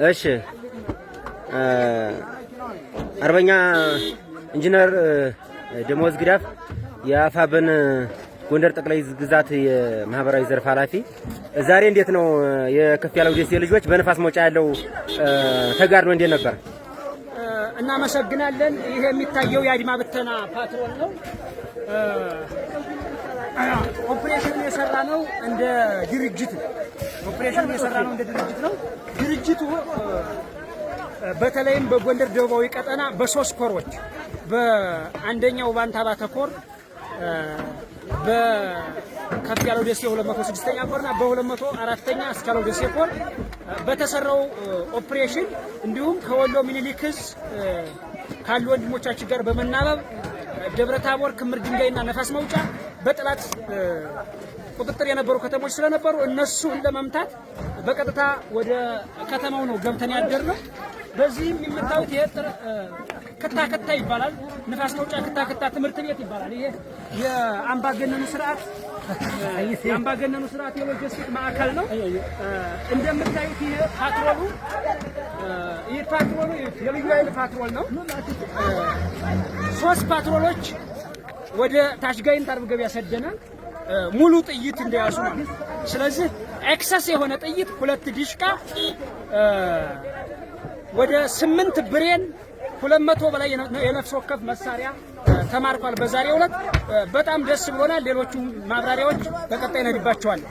እሺ አርበኛ ኢንጂነር ደሞዝ ግዳፍ የአፋብን ጎንደር ጠቅላይ ግዛት የማህበራዊ ዘርፍ ኃላፊ፣ ዛሬ እንዴት ነው የከፍ ያለው ደሴ ልጆች በንፋስ መውጫ ያለው ተጋድሎ እንዴት ነበር? እናመሰግናለን። ይሄ የሚታየው የአድማ ብተና ፓትሮል ነው። ኦፕሬሽን የሰራ ነው እንደ ድርጅት ነው። ድርጅቱ በተለይም በጎንደር ደቡባዊ ቀጠና በሶስት ኮሮች በአንደኛው ባንታባ ተኮር በከፍ ያለው ደሴ 206ኛ ኮርና በ204ኛ እስካለው ደሴ ኮር በተሰራው ኦፕሬሽን እንዲሁም ከወሎ ሚኒሊክስ ካሉ ወንድሞቻችን ጋር በመናበብ ደብረታቦር፣ ክምር ድንጋይና ነፋስ መውጫ በጥላት ቁጥጥር የነበሩ ከተሞች ስለነበሩ እነሱን ለመምታት በቀጥታ ወደ ከተማው ነው ገብተን ያደርነው። በዚህም የምታዩት ክታ ይባላል። ንፋስ መውጫ ክታ ትምህርት ቤት ይባላል። ይሄ የአምባገነኑ ስርዓት የሎጂስቲክ ማዕከል ነው። እንደምታዩት ይሄ ፓትሮሉ የልዩ ኃይል ፓትሮል ነው። 3 ፓትሮሎች ወደ ታሽጋይንት አርብ ገበያ ሰደናል። ሙሉ ጥይት እንደያዙ ማለት። ስለዚህ ኤክሰስ የሆነ ጥይት 2 ዲሽቃ ወደ 8 ብሬን 200 በላይ የነፍስ ወከፍ መሳሪያ ተማርኳል። በዛሬው ዕለት በጣም ደስ ብሎናል። ሌሎቹ ማብራሪያዎች በቀጣይ ነድባቸዋል።